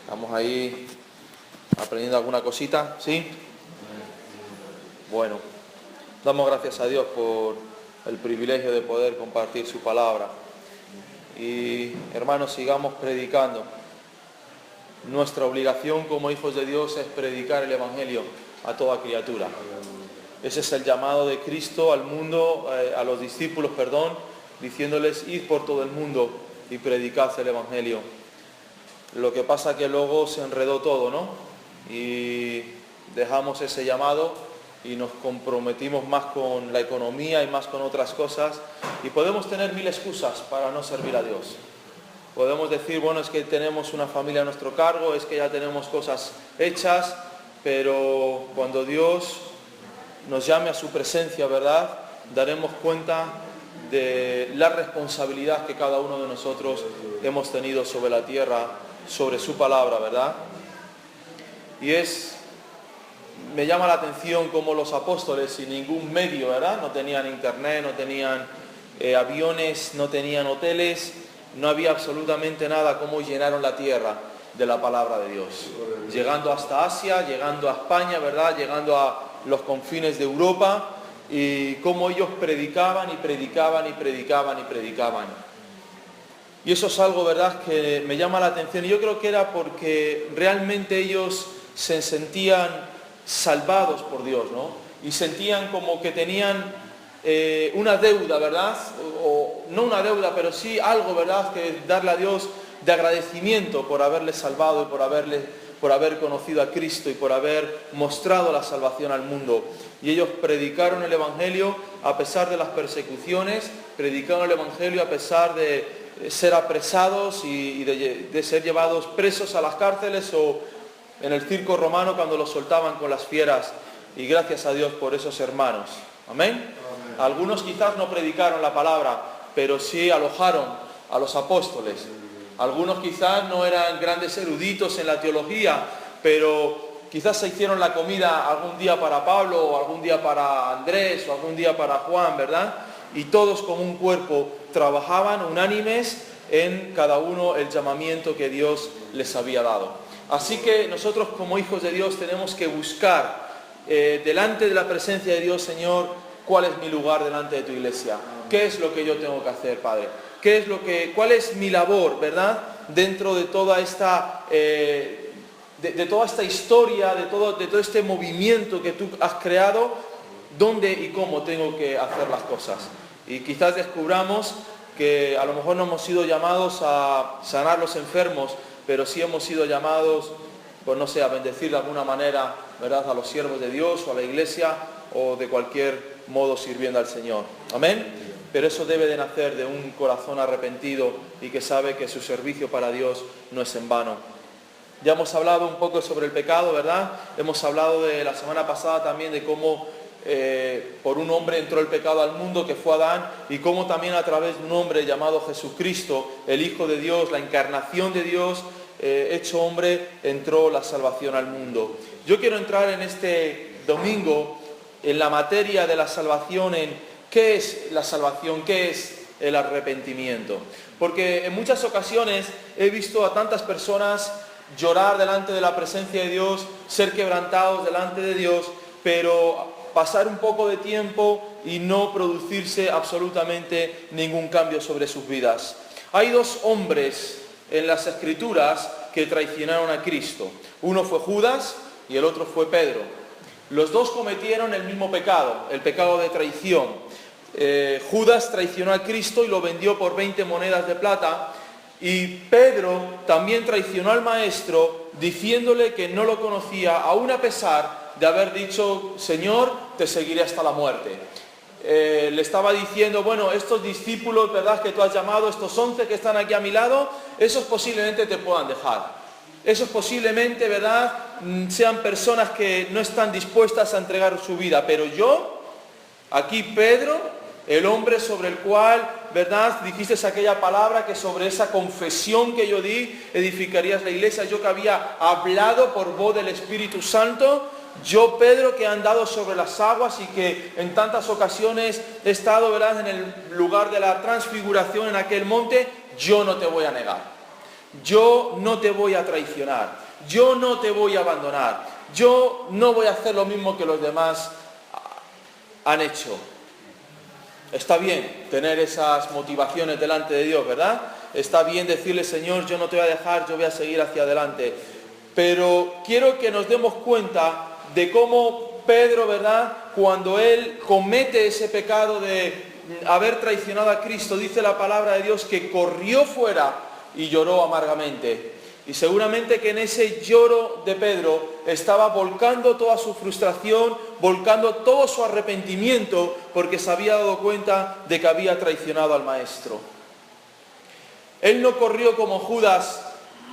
Estamos ahí aprendiendo alguna cosita, ¿sí? Bueno, damos gracias a Dios por el privilegio de poder compartir su palabra. Y hermanos, sigamos predicando. Nuestra obligación como hijos de Dios es predicar el Evangelio a toda criatura. Ese es el llamado de Cristo al mundo, a los discípulos, diciéndoles: id por todo el mundo y predicad el Evangelio. Lo que pasa que luego se enredó todo, ¿no? Y dejamos ese llamado y nos comprometimos más con la economía y más con otras cosas, y podemos tener mil excusas para no servir a Dios. Podemos decir, bueno, es que tenemos una familia a nuestro cargo, es que ya tenemos cosas hechas, pero cuando Dios nos llame a su presencia, ¿verdad?, daremos cuenta de la responsabilidad que cada uno de nosotros hemos tenido sobre la tierra, sobre su palabra, ¿verdad? Y me llama la atención cómo los apóstoles, sin ningún medio, ¿verdad? No tenían internet, no tenían aviones, no tenían hoteles, no había absolutamente nada, cómo llenaron la tierra de la palabra de Dios. Llegando hasta Asia, llegando a España, ¿verdad?, llegando a los confines de Europa, y cómo ellos predicaban y predicaban y predicaban y predicaban. Y eso es algo, ¿verdad?, que me llama la atención. Y yo creo que era porque realmente ellos se sentían salvados por Dios, ¿no? Y sentían como que tenían una deuda, ¿verdad? O no una deuda, pero sí algo, ¿verdad?, que darle a Dios de agradecimiento por haberles salvado y por haber conocido a Cristo y por haber mostrado la salvación al mundo. Y ellos predicaron el Evangelio a pesar de las persecuciones, predicaron el Evangelio a pesar de ser apresados y de ser llevados presos a las cárceles o en el circo romano cuando los soltaban con las fieras. Y gracias a Dios por esos hermanos. Amén. Amén. Algunos quizás no predicaron la palabra, pero sí alojaron a los apóstoles. Algunos quizás no eran grandes eruditos en la teología, pero quizás se hicieron la comida algún día para Pablo, o algún día para Andrés, o algún día para Juan, ¿verdad? Y todos como un cuerpo trabajaban unánimes en cada uno el llamamiento que Dios les había dado. Así que nosotros como hijos de Dios tenemos que buscar delante de la presencia de Dios: Señor, ¿cuál es mi lugar delante de tu iglesia? ¿Qué es lo que yo tengo que hacer, Padre? ¿Cuál es mi labor, verdad? Dentro de toda esta de toda esta historia, de todo este movimiento que tú has creado, ¿dónde y cómo tengo que hacer las cosas? Y quizás descubramos que a lo mejor no hemos sido llamados a sanar los enfermos, pero sí hemos sido llamados, pues no sé, a bendecir de alguna manera, ¿verdad?, a los siervos de Dios o a la iglesia, o de cualquier modo sirviendo al Señor. Amén. Pero eso debe de nacer de un corazón arrepentido y que sabe que su servicio para Dios no es en vano. Ya hemos hablado un poco sobre el pecado, ¿verdad? Hemos hablado de la semana pasada también de cómo por un hombre entró el pecado al mundo, que fue Adán, y cómo también a través de un hombre llamado Jesucristo, el Hijo de Dios, la encarnación de Dios, hecho hombre, entró la salvación al mundo. Yo quiero entrar en este domingo en la materia de la salvación, en qué es la salvación, qué es el arrepentimiento. Porque en muchas ocasiones he visto a tantas personas llorar delante de la presencia de Dios, ser quebrantados delante de Dios, pero pasar un poco de tiempo y no producirse absolutamente ningún cambio sobre sus vidas. Hay dos hombres en las Escrituras que traicionaron a Cristo. Uno fue Judas y el otro fue Pedro. Los dos cometieron el mismo pecado, el pecado de traición. Judas traicionó a Cristo y lo vendió por 20 monedas de plata. Y Pedro también traicionó al Maestro diciéndole que no lo conocía, aún a pesar de haber dicho: Señor, te seguiré hasta la muerte. Le estaba diciendo: bueno, estos discípulos, ¿verdad?, que tú has llamado, estos 11 que están aquí a mi lado, esos posiblemente te puedan dejar. Esos posiblemente, ¿verdad?, sean personas que no están dispuestas a entregar su vida. Pero yo, aquí Pedro, el hombre sobre el cual, ¿verdad?, dijiste aquella palabra, que sobre esa confesión que yo di edificarías la iglesia, yo que había hablado por voz del Espíritu Santo, yo, Pedro, que he andado sobre las aguas y que en tantas ocasiones he estado, ¿verdad?, en el lugar de la transfiguración en aquel monte, yo no te voy a negar. yo no te voy a traicionar, yo no te voy a abandonar, yo no voy a hacer lo mismo que los demás han hecho. Está bien tener esas motivaciones delante de Dios, ¿verdad? Está bien decirle, Señor, yo no te voy a dejar, yo voy a seguir hacia adelante. Pero quiero que nos demos cuenta de cómo Pedro, ¿verdad?, cuando él comete ese pecado de haber traicionado a Cristo, dice la palabra de Dios que corrió fuera y lloró amargamente. Y seguramente que en ese lloro de Pedro estaba volcando toda su frustración, volcando todo su arrepentimiento, porque se había dado cuenta de que había traicionado al Maestro. Él no corrió como Judas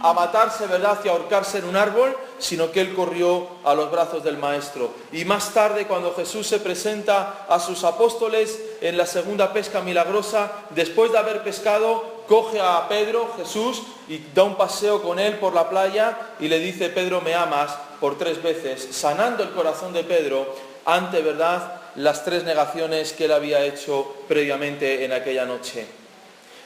a matarse, ¿verdad?, y a ahorcarse en un árbol, sino que él corrió a los brazos del Maestro. Y más tarde, cuando Jesús se presenta a sus apóstoles en la segunda pesca milagrosa, después de haber pescado, coge a Pedro, Jesús, y da un paseo con él por la playa y le dice, Pedro, ¿me amas?, por 3 veces, sanando el corazón de Pedro ante, ¿verdad?, las 3 negaciones que él había hecho previamente en aquella noche.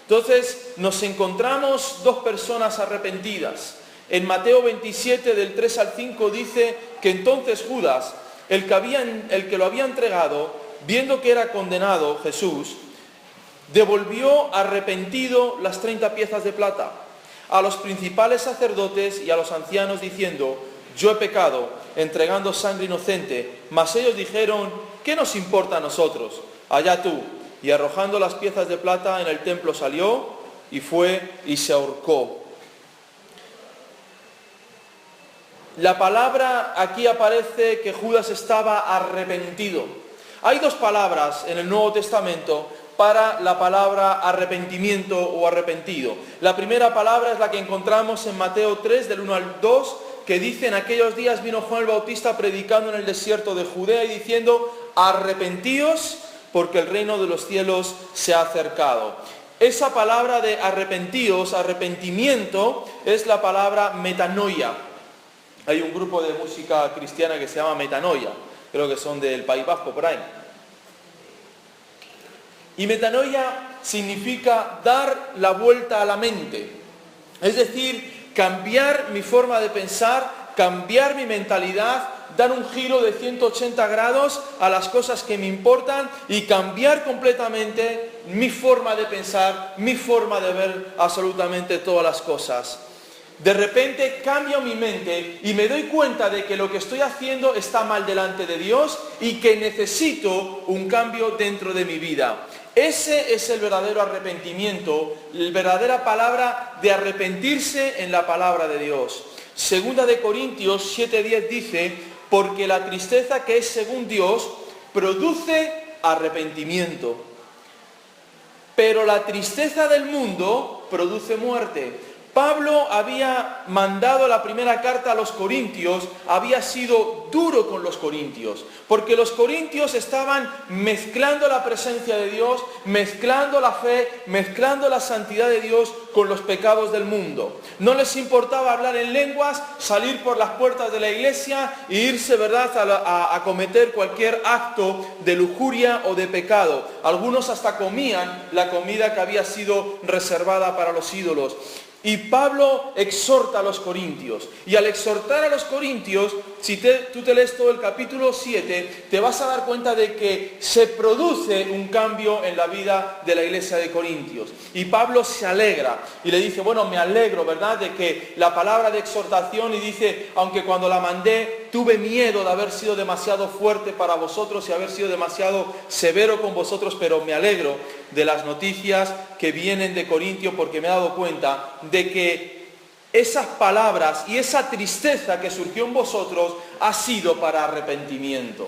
Entonces nos encontramos 2 personas arrepentidas. En Mateo 27 del 3 al 5 dice que entonces Judas, el que lo había entregado, viendo que era condenado Jesús, devolvió arrepentido las 30 piezas de plata a los principales sacerdotes y a los ancianos diciendo, yo he pecado entregando sangre inocente. Mas ellos dijeron, ¿qué nos importa a nosotros? Allá tú. Y arrojando las piezas de plata en el templo salió y fue y se ahorcó. La palabra aquí aparece que Judas estaba arrepentido. Hay 2 palabras en el Nuevo Testamento para la palabra arrepentimiento o arrepentido. La primera palabra es la que encontramos en Mateo 3, del 1 al 2, que dice, en aquellos días vino Juan el Bautista predicando en el desierto de Judea y diciendo, arrepentíos, porque el reino de los cielos se ha acercado. Esa palabra de arrepentíos, arrepentimiento, es la palabra metanoia. Hay un grupo de música cristiana que se llama Metanoia, creo que son del País Vasco, por ahí. Y metanoia significa dar la vuelta a la mente, es decir, cambiar mi forma de pensar, cambiar mi mentalidad, dar un giro de 180 grados a las cosas que me importan y cambiar completamente mi forma de pensar, mi forma de ver absolutamente todas las cosas. De repente cambio mi mente y me doy cuenta de que lo que estoy haciendo está mal delante de Dios y que necesito un cambio dentro de mi vida. Ese es el verdadero arrepentimiento, la verdadera palabra de arrepentirse en la palabra de Dios. Segunda de Corintios 7:10 dice, porque la tristeza que es según Dios produce arrepentimiento, pero la tristeza del mundo produce muerte. Pablo había mandado la primera carta a los corintios, había sido duro con los corintios, porque los corintios estaban mezclando la presencia de Dios, mezclando la fe, mezclando la santidad de Dios con los pecados del mundo. No les importaba hablar en lenguas, salir por las puertas de la iglesia e irse, ¿verdad?, a cometer cualquier acto de lujuria o de pecado. Algunos hasta comían la comida que había sido reservada para los ídolos. Y Pablo exhorta a los corintios. Y al exhortar a los corintios, si tú te lees todo el capítulo 7, te vas a dar cuenta de que se produce un cambio en la vida de la iglesia de Corintios. Y Pablo se alegra y le dice, bueno, me alegro, ¿verdad?, de que la palabra de exhortación, y dice, aunque cuando la mandé tuve miedo de haber sido demasiado fuerte para vosotros y haber sido demasiado severo con vosotros, pero me alegro de las noticias que vienen de Corintio, porque me he dado cuenta de que esas palabras y esa tristeza que surgió en vosotros ha sido para arrepentimiento.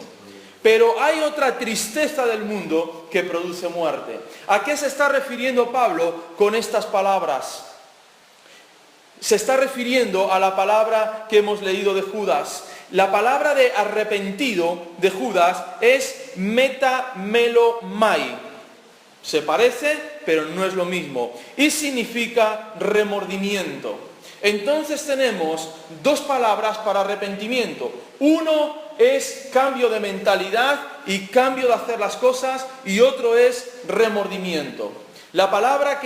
Pero hay otra tristeza del mundo que produce muerte. ¿A qué se está refiriendo Pablo con estas palabras? Se está refiriendo a la palabra que hemos leído de Judas. La palabra de arrepentido de Judas es metamelomai. Se parece, pero no es lo mismo. Y significa remordimiento. Entonces tenemos 2 palabras para arrepentimiento. Uno es cambio de mentalidad y cambio de hacer las cosas, y otro es remordimiento. La palabra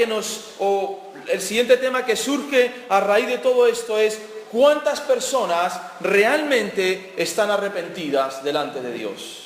el siguiente tema que surge a raíz de todo esto es: ¿cuántas personas realmente están arrepentidas delante de Dios?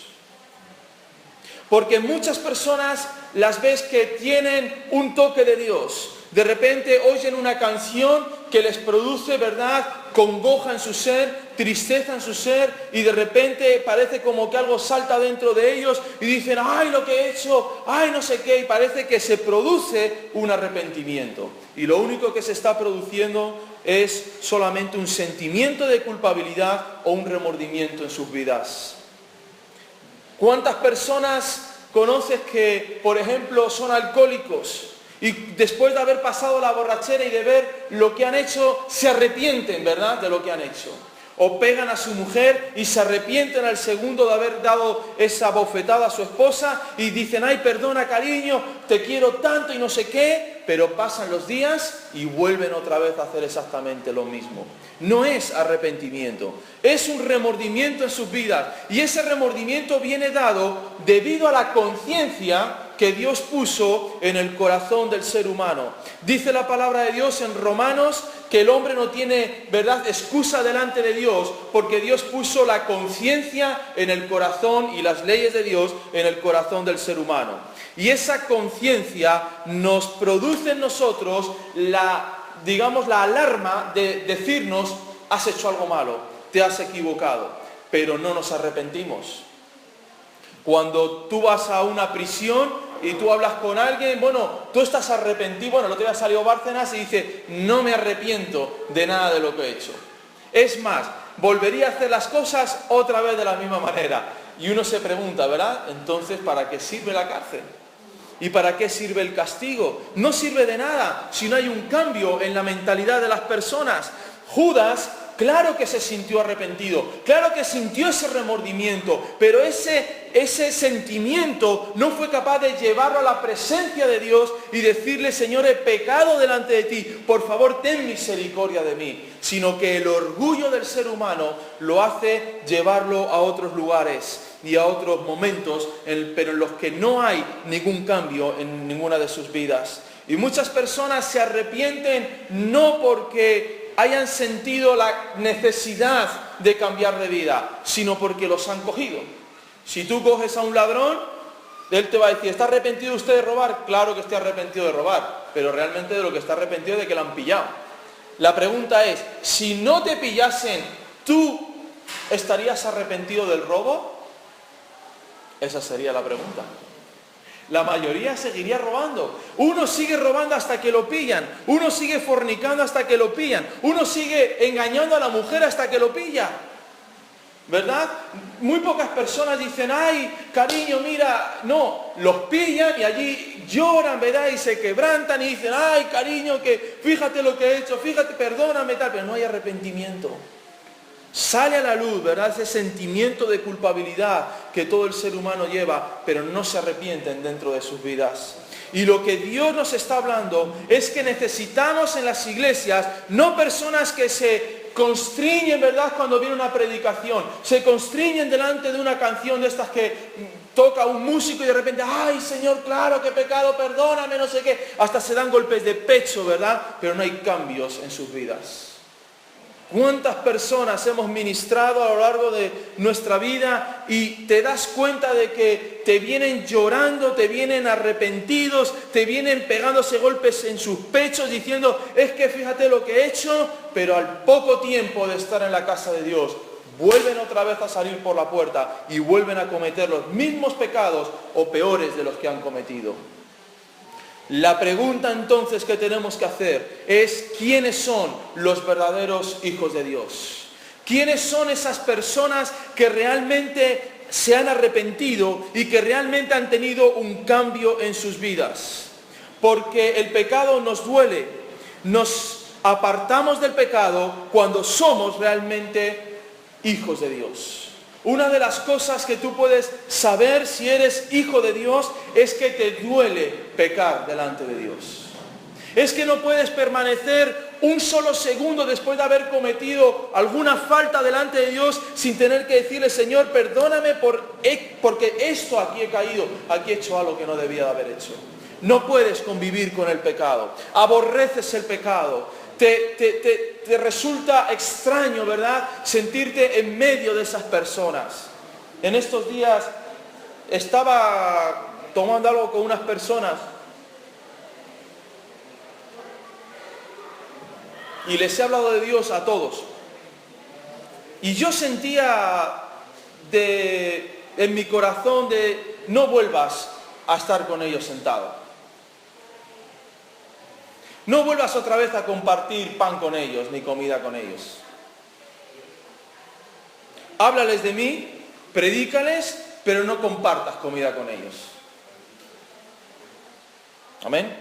Porque muchas personas las ves que tienen un toque de Dios. De repente oyen una canción que les produce, ¿verdad?, congoja en su ser, tristeza en su ser, y de repente parece como que algo salta dentro de ellos y dicen: ¡ay, lo que he hecho! ¡Ay, no sé qué! Y parece que se produce un arrepentimiento. Y lo único que se está produciendo es solamente un sentimiento de culpabilidad o un remordimiento en sus vidas. ¿Cuántas personas conoces que, por ejemplo, son alcohólicos y después de haber pasado la borrachera y de ver lo que han hecho, se arrepienten, ¿verdad?, de lo que han hecho? O pegan a su mujer y se arrepienten al segundo de haber dado esa bofetada a su esposa y dicen: ¡ay, perdona, cariño, te quiero tanto y no sé qué! Pero pasan los días y vuelven otra vez a hacer exactamente lo mismo. No es arrepentimiento, es un remordimiento en sus vidas. Y ese remordimiento viene dado debido a la conciencia que Dios puso en el corazón del ser humano. Dice la palabra de Dios en Romanos que el hombre no tiene, ¿verdad?, excusa delante de Dios, porque Dios puso la conciencia en el corazón y las leyes de Dios en el corazón del ser humano. Y esa conciencia nos produce en nosotros la alarma de decirnos: has hecho algo malo, te has equivocado, pero no nos arrepentimos. Cuando tú vas a una prisión y tú hablas con alguien, bueno, tú estás arrepentido. Bueno, el otro día salió Bárcenas y dice: no me arrepiento de nada de lo que he hecho. Es más, volvería a hacer las cosas otra vez de la misma manera. Y uno se pregunta, ¿verdad? Entonces, ¿para qué sirve la cárcel? ¿Y para qué sirve el castigo? No sirve de nada si no hay un cambio en la mentalidad de las personas. Judas, claro que se sintió arrepentido, claro que sintió ese remordimiento, pero ese sentimiento no fue capaz de llevarlo a la presencia de Dios y decirle: Señor, he pecado delante de ti, por favor ten misericordia de mí. Sino que el orgullo del ser humano lo hace llevarlo a otros lugares y a otros momentos, pero en los que no hay ningún cambio en ninguna de sus vidas. Y muchas personas se arrepienten no porque hayan sentido la necesidad de cambiar de vida, sino porque los han cogido. Si tú coges a un ladrón, él te va a decir: ¿está arrepentido usted de robar? Claro que estoy arrepentido de robar, pero realmente de lo que está arrepentido es de que lo han pillado. La pregunta es: si no te pillasen, ¿tú estarías arrepentido del robo? Esa sería la pregunta. La mayoría seguiría robando. Uno sigue robando hasta que lo pillan. Uno sigue fornicando hasta que lo pillan. Uno sigue engañando a la mujer hasta que lo pilla. ¿Verdad? Muy pocas personas dicen: ay, cariño, mira. No, los pillan y allí lloran, ¿verdad? Y se quebrantan y dicen: ay, cariño, que fíjate lo que he hecho, fíjate, perdóname, tal. Pero no hay arrepentimiento. Sale a la luz, ¿verdad?, ese sentimiento de culpabilidad que todo el ser humano lleva, pero no se arrepienten dentro de sus vidas. Y lo que Dios nos está hablando es que necesitamos en las iglesias no personas que se constriñen, ¿verdad?, cuando viene una predicación, se constriñen delante de una canción de estas que toca un músico y de repente: ay, Señor, claro, qué pecado, perdóname, no sé qué. Hasta se dan golpes de pecho, ¿verdad?, pero no hay cambios en sus vidas. ¿Cuántas personas hemos ministrado a lo largo de nuestra vida y te das cuenta de que te vienen llorando, te vienen arrepentidos, te vienen pegándose golpes en sus pechos diciendo: es que fíjate lo que he hecho, pero al poco tiempo de estar en la casa de Dios vuelven otra vez a salir por la puerta y vuelven a cometer los mismos pecados o peores de los que han cometido? La pregunta entonces que tenemos que hacer es: ¿quiénes son los verdaderos hijos de Dios? ¿Quiénes son esas personas que realmente se han arrepentido y que realmente han tenido un cambio en sus vidas? Porque el pecado nos duele, nos apartamos del pecado cuando somos realmente hijos de Dios. Una de las cosas que tú puedes saber si eres hijo de Dios es que te duele pecar delante de Dios. Es que no puedes permanecer un solo segundo después de haber cometido alguna falta delante de Dios sin tener que decirle: Señor, perdóname porque esto aquí he caído, aquí he hecho algo que no debía de haber hecho. No puedes convivir con el pecado. Aborreces el pecado. Te resulta extraño, ¿verdad?, sentirte en medio de esas personas. En estos días estaba tomando algo con unas personas y les he hablado de Dios a todos. Y yo sentía en mi corazón de no vuelvas a estar con ellos sentado. No vuelvas otra vez a compartir pan con ellos, ni comida con ellos. Háblales de mí, predícales, pero no compartas comida con ellos. Amén.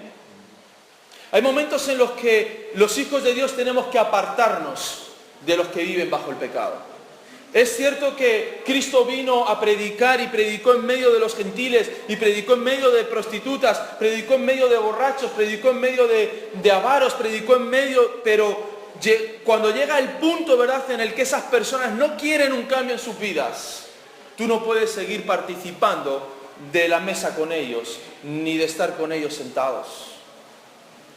Hay momentos en los que los hijos de Dios tenemos que apartarnos de los que viven bajo el pecado. Es cierto que Cristo vino a predicar y predicó en medio de los gentiles y predicó en medio de prostitutas, predicó en medio de borrachos, predicó en medio de avaros, predicó en medio, pero cuando llega el punto, ¿verdad?, en el que esas personas no quieren un cambio en sus vidas, tú no puedes seguir participando de la mesa con ellos, ni de estar con ellos sentados.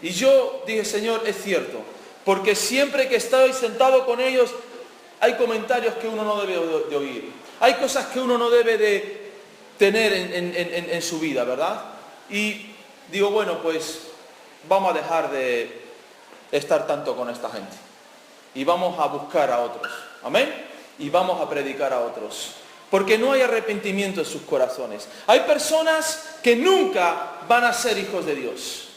Y yo dije, Señor, es cierto, porque siempre que estoy sentado con ellos, hay comentarios que uno no debe de oír. Hay cosas que uno no debe de tener en su vida, ¿verdad? Y digo, bueno, pues vamos a dejar de estar tanto con esta gente. Y vamos a buscar a otros. ¿Amén? Y vamos a predicar a otros. Porque no hay arrepentimiento en sus corazones. Hay personas que nunca van a ser hijos de Dios.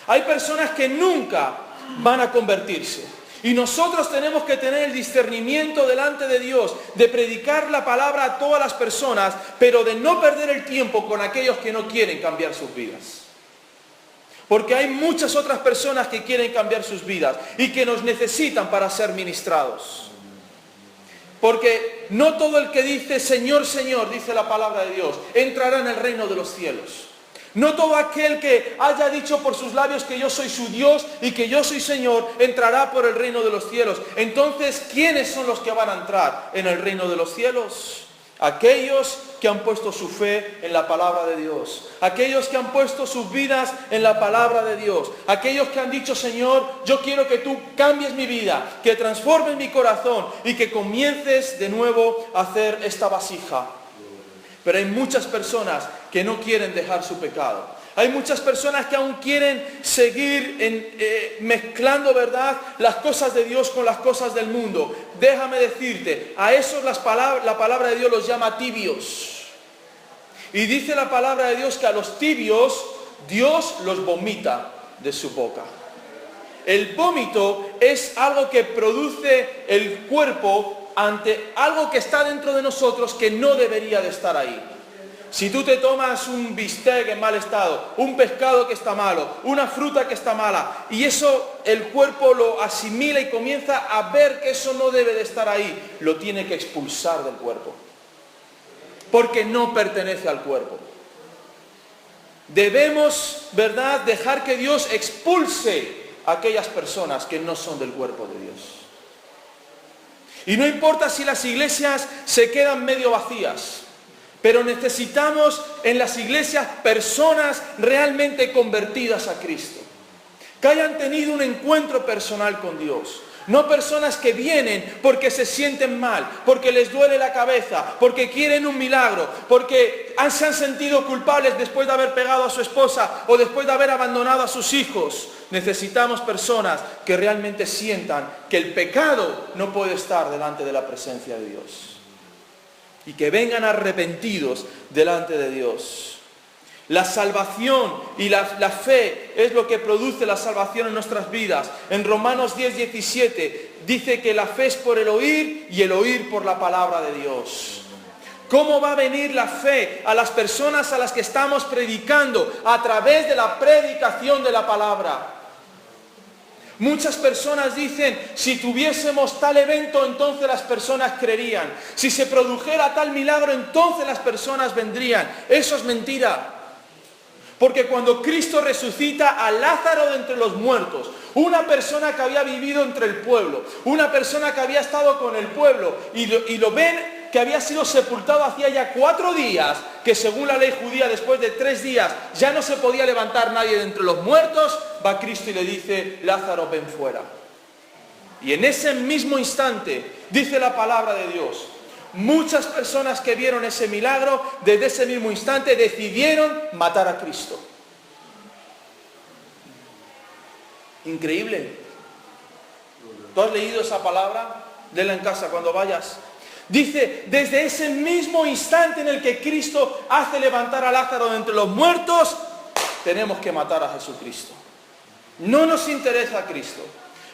Hay personas que nunca van a convertirse. Y nosotros tenemos que tener el discernimiento delante de Dios, de predicar la palabra a todas las personas, pero de no perder el tiempo con aquellos que no quieren cambiar sus vidas. Porque hay muchas otras personas que quieren cambiar sus vidas y que nos necesitan para ser ministrados. Porque no todo el que dice Señor, Señor, dice la palabra de Dios, entrará en el reino de los cielos. No todo aquel que haya dicho por sus labios que yo soy su Dios y que yo soy Señor, entrará por el reino de los cielos. Entonces, ¿quiénes son los que van a entrar en el reino de los cielos? Aquellos que han puesto su fe en la palabra de Dios. Aquellos que han puesto sus vidas en la palabra de Dios. Aquellos que han dicho, Señor, yo quiero que tú cambies mi vida, que transformes mi corazón y que comiences de nuevo a hacer esta vasija. Pero hay muchas personas que no quieren dejar su pecado. Hay muchas personas que aún quieren seguir mezclando, ¿verdad?, las cosas de Dios con las cosas del mundo. Déjame decirte, a esos la palabra de Dios los llama tibios. Y dice la palabra de Dios que a los tibios Dios los vomita de su boca. El vómito es algo que produce el cuerpo ante algo que está dentro de nosotros que no debería de estar ahí. Si tú te tomas un bistec en mal estado, un pescado que está malo, una fruta que está mala, y eso el cuerpo lo asimila y comienza a ver que eso no debe de estar ahí, lo tiene que expulsar del cuerpo. Porque no pertenece al cuerpo. Debemos, ¿verdad?, dejar que Dios expulse a aquellas personas que no son del cuerpo de Dios. Y no importa si las iglesias se quedan medio vacías, pero necesitamos en las iglesias personas realmente convertidas a Cristo, que hayan tenido un encuentro personal con Dios. No personas que vienen porque se sienten mal, porque les duele la cabeza, porque quieren un milagro, porque se han sentido culpables después de haber pegado a su esposa o después de haber abandonado a sus hijos. Necesitamos personas que realmente sientan que el pecado no puede estar delante de la presencia de Dios. Y que vengan arrepentidos delante de Dios. La salvación y la fe es lo que produce la salvación en nuestras vidas. En Romanos 10:17 dice que la fe es por el oír y el oír por la palabra de Dios. ¿Cómo va a venir la fe a las personas a las que estamos predicando? A través de la predicación de la palabra. Muchas personas dicen, si tuviésemos tal evento, entonces las personas creerían. Si se produjera tal milagro, entonces las personas vendrían. Eso es mentira. Porque cuando Cristo resucita a Lázaro de entre los muertos, una persona que había vivido entre el pueblo, una persona que había estado con el pueblo, y lo ven que había sido sepultado hacía ya 4 días, que según la ley judía después de 3 días ya no se podía levantar nadie de entre los muertos, va Cristo y le dice, Lázaro, ven fuera. Y en ese mismo instante, dice la palabra de Dios, muchas personas que vieron ese milagro, desde ese mismo instante decidieron matar a Cristo. Increíble. ¿Tú has leído esa palabra? Léela en casa cuando vayas. Dice, desde ese mismo instante en el que Cristo hace levantar a Lázaro de entre los muertos, tenemos que matar a Jesucristo. No nos interesa Cristo.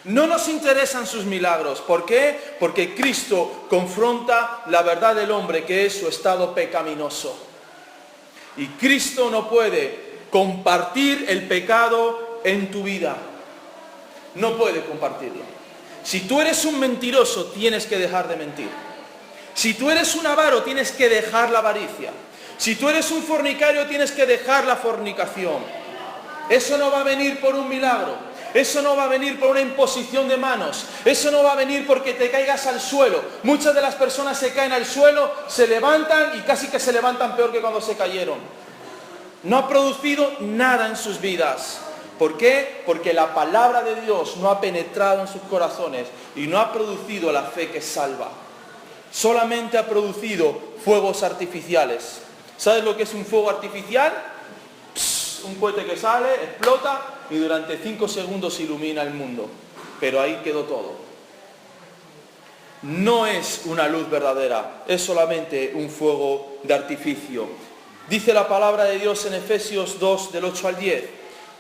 No nos interesan sus milagros. ¿Por qué? Porque Cristo confronta la verdad del hombre, que es su estado pecaminoso. Y Cristo no puede compartir el pecado en tu vida. No puede compartirlo. Si tú eres un mentiroso, tienes que dejar de mentir. Si tú eres un avaro, tienes que dejar la avaricia. Si tú eres un fornicario, tienes que dejar la fornicación. Eso no va a venir por un milagro. Eso no va a venir por una imposición de manos. Eso no va a venir porque te caigas al suelo. Muchas de las personas se caen al suelo, se levantan y casi que se levantan peor que cuando se cayeron. No ha producido nada en sus vidas. ¿Por qué? Porque la palabra de Dios no ha penetrado en sus corazones y no ha producido la fe que salva. Solamente ha producido fuegos artificiales. ¿Sabes lo que es un fuego artificial? Un cohete que sale, explota y durante 5 segundos ilumina el mundo. Pero ahí quedó todo. No es una luz verdadera, es solamente un fuego de artificio. Dice la palabra de Dios en Efesios 2, del 8 al 10.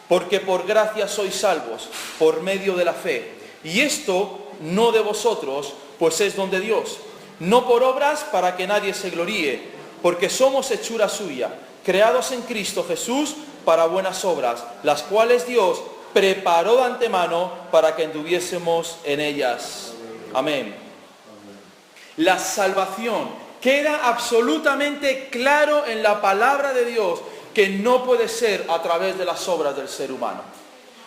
Porque por gracia sois salvos, por medio de la fe. Y esto no de vosotros, pues es don de Dios. No por obras para que nadie se gloríe, porque somos hechura suya, creados en Cristo Jesús para buenas obras, las cuales Dios preparó de antemano para que anduviésemos en ellas. Amén. La salvación queda absolutamente claro en la palabra de Dios, que no puede ser a través de las obras del ser humano.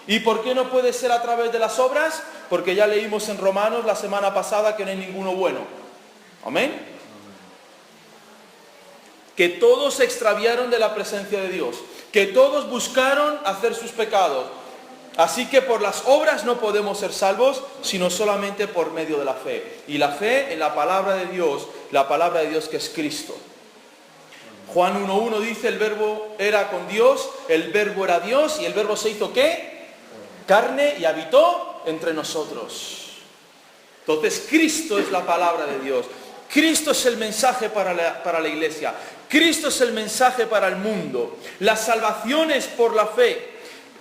¿Y por qué no puede ser a través de las obras? Porque ya leímos en Romanos la semana pasada que no hay ninguno bueno. Amén. Que todos se extraviaron de la presencia de Dios. Que todos buscaron hacer sus pecados. Así que por las obras no podemos ser salvos, sino solamente por medio de la fe. Y la fe en la palabra de Dios que es Cristo. Juan 1.1 dice, el verbo era con Dios, el verbo era Dios, y el verbo se hizo ¿qué? Carne y habitó entre nosotros. Entonces Cristo es la palabra de Dios. Cristo es el mensaje para la iglesia. Cristo es el mensaje para el mundo. La salvación es por la fe.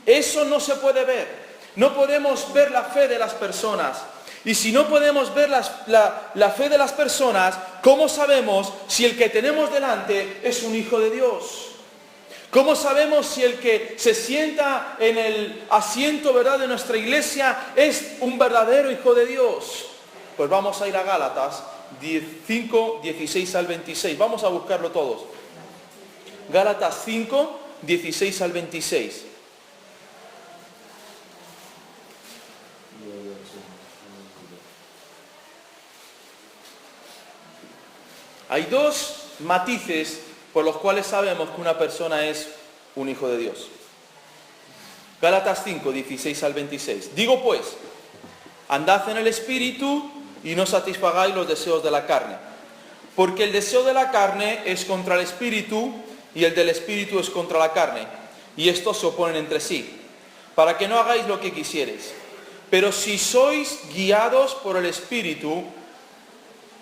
Eso no se puede ver. No podemos ver la fe de las personas. Y si no podemos ver la fe de las personas, ¿cómo sabemos si el que tenemos delante es un hijo de Dios? ¿Cómo sabemos si el que se sienta en el asiento, ¿verdad?, de nuestra iglesia es un verdadero hijo de Dios? Pues vamos a ir a Gálatas 5, 16 al 26. Vamos a buscarlo todos. Gálatas 5, 16 al 26. Hay 2 matices por los cuales sabemos que una persona es un hijo de Dios. Gálatas 5, 16 al 26. Digo pues, andad en el Espíritu y no satisfagáis los deseos de la carne. Porque el deseo de la carne es contra el Espíritu y el del Espíritu es contra la carne. Y estos se oponen entre sí, para que no hagáis lo que quisierais. Pero si sois guiados por el Espíritu,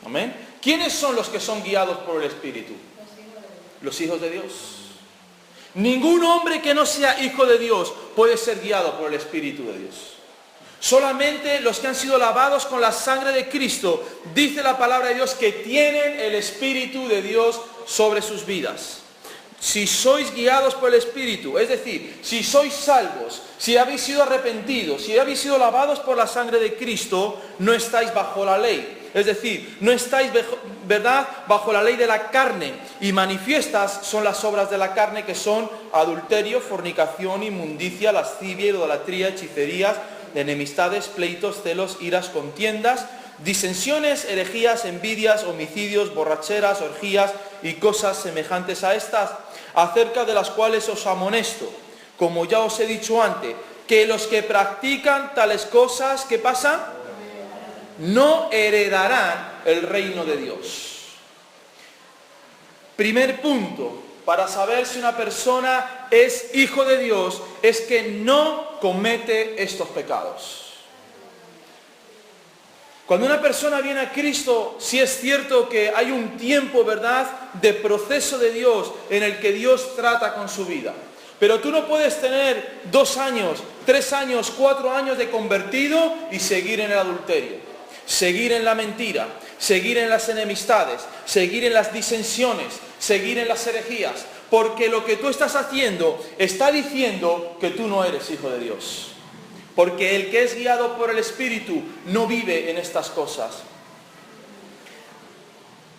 amén. ¿Quiénes son los que son guiados por el Espíritu? Los hijos de Dios. Ningún hombre que no sea hijo de Dios puede ser guiado por el Espíritu de Dios. Solamente los que han sido lavados con la sangre de Cristo, dice la palabra de Dios, que tienen el Espíritu de Dios sobre sus vidas. Si sois guiados por el Espíritu, es decir, si sois salvos, si habéis sido arrepentidos, si habéis sido lavados por la sangre de Cristo, no estáis bajo la ley. Es decir, no estáis, ¿verdad?, bajo la ley de la carne. Y manifiestas son las obras de la carne, que son adulterio, fornicación, inmundicia, lascivia, idolatría, hechicerías, de enemistades, pleitos, celos, iras, contiendas, disensiones, herejías, envidias, homicidios, borracheras, orgías y cosas semejantes a estas, acerca de las cuales os amonesto, como ya os he dicho antes, que los que practican tales cosas, ¿qué pasa? No heredarán el reino de Dios. Primer punto, para saber si una persona es hijo de Dios, es que no comete estos pecados. Cuando una persona viene a Cristo, sí es cierto que hay un tiempo, ¿verdad?, de proceso de Dios en el que Dios trata con su vida. Pero tú no puedes tener 2 años, 3 años, 4 años de convertido y seguir en el adulterio, seguir en la mentira, seguir en las enemistades, seguir en las disensiones, seguir en las herejías, porque lo que tú estás haciendo está diciendo que tú no eres hijo de Dios. Porque el que es guiado por el Espíritu no vive en estas cosas.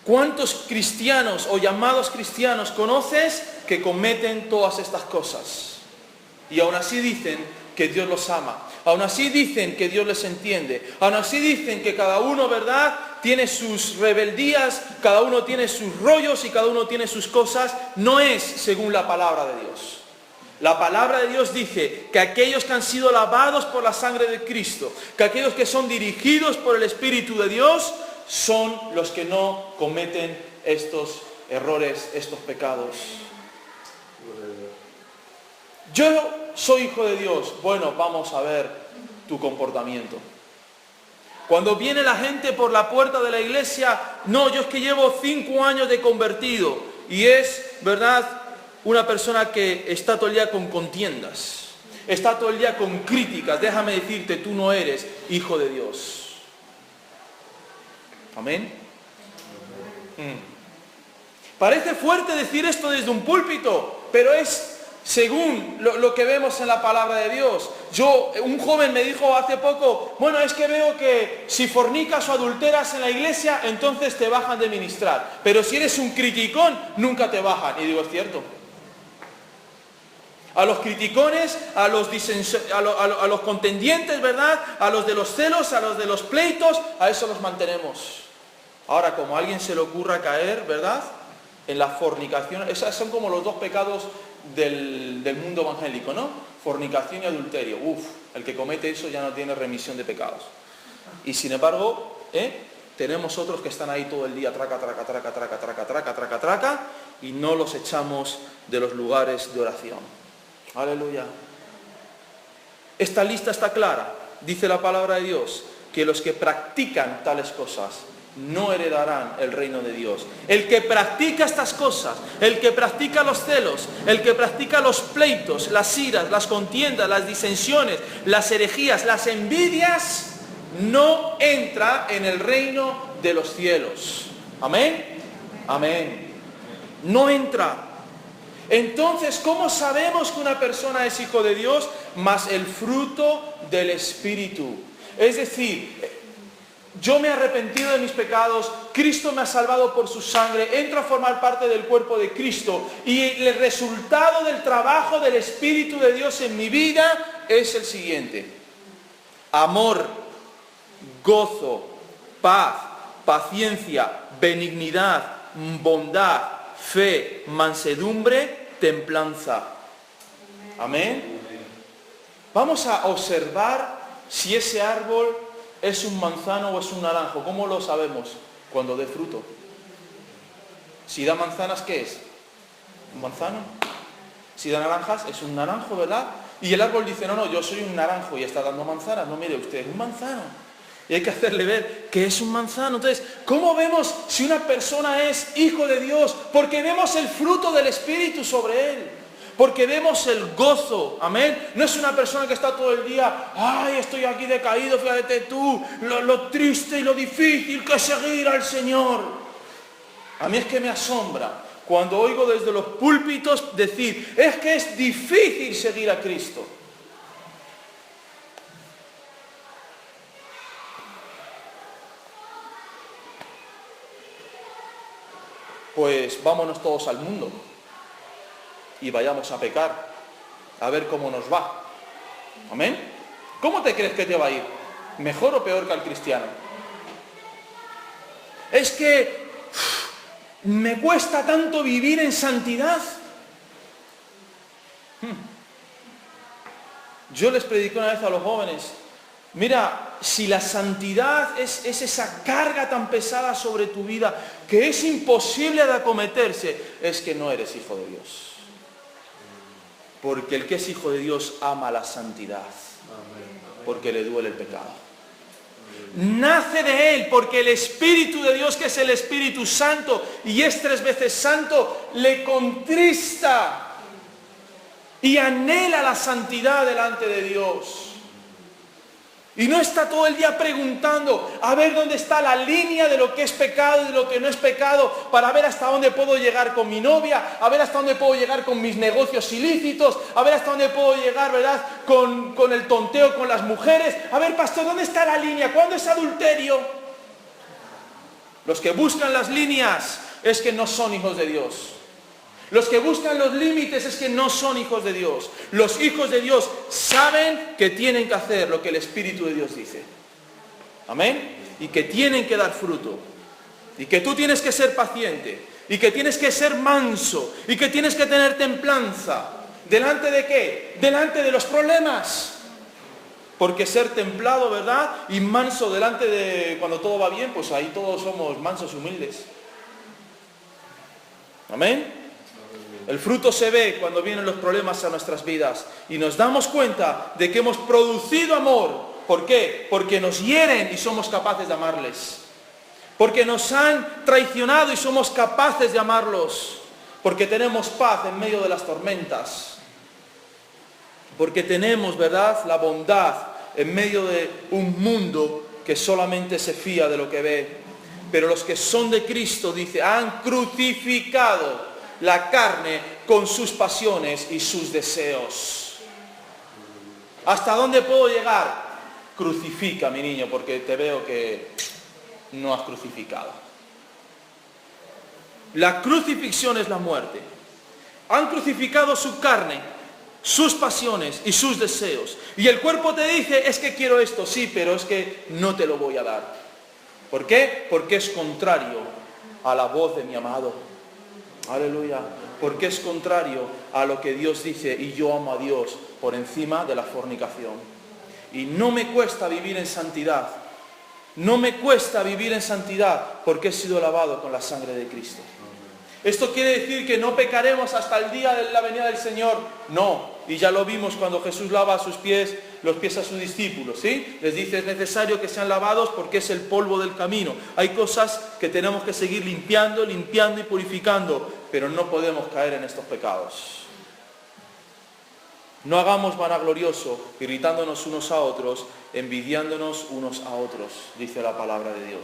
¿Cuántos cristianos o llamados cristianos conoces que cometen todas estas cosas? Y aún así dicen que Dios los ama. Aún así dicen que Dios les entiende. Aún así dicen que cada uno, ¿verdad?, tiene sus rebeldías, cada uno tiene sus rollos y cada uno tiene sus cosas. No es según la palabra de Dios. La palabra de Dios dice que aquellos que han sido lavados por la sangre de Cristo, que aquellos que son dirigidos por el Espíritu de Dios, son los que no cometen estos errores, estos pecados. Yo soy hijo de Dios. Bueno, vamos a ver tu comportamiento. Cuando viene la gente por la puerta de la iglesia, no, yo es que llevo 5 años de convertido. Y es, ¿verdad?, una persona que está todo el día con contiendas, está todo el día con críticas. Déjame decirte, tú no eres hijo de Dios. Amén. Parece fuerte decir esto desde un púlpito, pero es según lo que vemos en la palabra de Dios. Un joven me dijo hace poco, bueno, es que veo que si fornicas o adulteras en la iglesia, entonces te bajan de ministrar. Pero si eres un criticón, nunca te bajan. Y digo, es cierto. A los criticones, a los contendientes, ¿verdad?, a los de los celos, a los de los pleitos, a eso los mantenemos. Ahora, como a alguien se le ocurra caer, ¿verdad?, en la fornicación, esos son como los 2 pecados del mundo evangélico, ¿no? Fornicación y adulterio. El que comete eso ya no tiene remisión de pecados. Y sin embargo, tenemos otros que están ahí todo el día, traca, y no los echamos de los lugares de oración. Aleluya. Esta lista está clara. Dice la palabra de Dios que los que practican tales cosas no heredarán el reino de Dios. El que practica estas cosas, el que practica los celos, el que practica los pleitos, las iras, las contiendas, las disensiones, las herejías, las envidias, no entra en el reino de los cielos. Amén. Amén. No entra. Entonces, ¿cómo sabemos que una persona es hijo de Dios? Más el fruto del Espíritu. Es decir, yo me he arrepentido de mis pecados, Cristo me ha salvado por su sangre, entro a formar parte del cuerpo de Cristo y el resultado del trabajo del Espíritu de Dios en mi vida es el siguiente: amor, gozo, paz, paciencia, benignidad, bondad, fe, mansedumbre, templanza. Amén. Vamos a observar si ese árbol es un manzano o es un naranjo. ¿Cómo lo sabemos? Cuando dé fruto. Si da manzanas, ¿qué es? ¿Un manzano? Si da naranjas, es un naranjo, ¿verdad? Y el árbol dice, no, yo soy un naranjo y está dando manzanas. No, mire usted, es un manzano. Y hay que hacerle ver que es un manzano. Entonces, ¿cómo vemos si una persona es hijo de Dios? Porque vemos el fruto del Espíritu sobre él. Porque vemos el gozo. Amén. No es una persona que está todo el día, ay, estoy aquí decaído, fíjate tú, lo triste y lo difícil que es seguir al Señor. A mí es que me asombra cuando oigo desde los púlpitos decir, es que es difícil seguir a Cristo. Pues vámonos todos al mundo y vayamos a pecar, a ver cómo nos va. Amén. ¿Cómo te crees que te va a ir? ¿Mejor o peor que al cristiano? Es que me cuesta tanto vivir en santidad. Yo les prediqué una vez a los jóvenes, mira, si la santidad es esa carga tan pesada sobre tu vida que es imposible de acometerse, es que no eres hijo de Dios. Porque el que es hijo de Dios ama la santidad, porque le duele el pecado. Nace de él porque el Espíritu de Dios, que es el Espíritu Santo y es 3 veces santo, le contrista y anhela la santidad delante de Dios. Y no está todo el día preguntando a ver dónde está la línea de lo que es pecado y de lo que no es pecado, para ver hasta dónde puedo llegar con mi novia, a ver hasta dónde puedo llegar con mis negocios ilícitos, a ver hasta dónde puedo llegar, ¿verdad?, con el tonteo con las mujeres. A ver, pastor, ¿dónde está la línea? ¿Cuándo es adulterio? Los que buscan las líneas es que no son hijos de Dios. Los que buscan los límites es que no son hijos de Dios. Los hijos de Dios saben que tienen que hacer lo que el Espíritu de Dios dice. Amén. Y que tienen que dar fruto. Y que tú tienes que ser paciente. Y que tienes que ser manso. Y que tienes que tener templanza. ¿Delante de qué? Delante de los problemas. Porque ser templado, ¿verdad?, y manso delante de cuando todo va bien, pues ahí todos somos mansos y humildes. Amén. El fruto se ve cuando vienen los problemas a nuestras vidas y nos damos cuenta de que hemos producido amor. ¿Por qué? Porque nos hieren y somos capaces de amarles. Porque nos han traicionado y somos capaces de amarlos. Porque tenemos paz en medio de las tormentas. Porque tenemos, ¿verdad?, la bondad en medio de un mundo que solamente se fía de lo que ve. Pero los que son de Cristo, dice, han crucificado la carne con sus pasiones y sus deseos. ¿Hasta dónde puedo llegar? Crucifica, mi niño, porque te veo que no has crucificado. La crucifixión es la muerte. Han crucificado su carne, sus pasiones y sus deseos. Y el cuerpo te dice, es que quiero esto, sí, pero es que no te lo voy a dar. ¿Por qué? Porque es contrario a la voz de mi amado. Aleluya. Porque es contrario a lo que Dios dice, y yo amo a Dios por encima de la fornicación. Y no me cuesta vivir en santidad. No me cuesta vivir en santidad porque he sido lavado con la sangre de Cristo. ¿Esto quiere decir que no pecaremos hasta el día de la venida del Señor? No. Y ya lo vimos cuando Jesús lava sus pies, los pies a sus discípulos, ¿sí? Les dice, es necesario que sean lavados porque es el polvo del camino. Hay cosas que tenemos que seguir limpiando y purificando, pero no podemos caer en estos pecados. No hagamos vanaglorioso, irritándonos unos a otros, envidiándonos unos a otros, dice la palabra de Dios.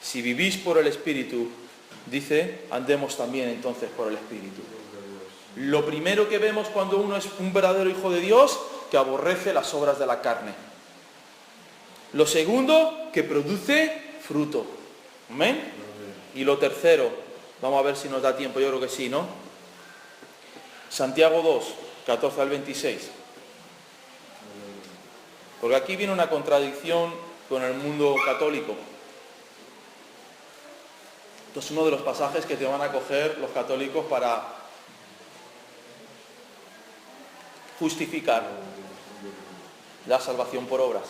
Si vivís por el Espíritu, dice, andemos también entonces por el Espíritu. Lo primero que vemos cuando uno es un verdadero hijo de Dios, que aborrece las obras de la carne. Lo segundo, que produce fruto. ¿Amén? Y lo tercero, vamos a ver si nos da tiempo, yo creo que sí, ¿no? Santiago 2, 14 al 26. Porque aquí viene una contradicción con el mundo católico. Esto es uno de los pasajes que te van a coger los católicos para justificar la salvación por obras.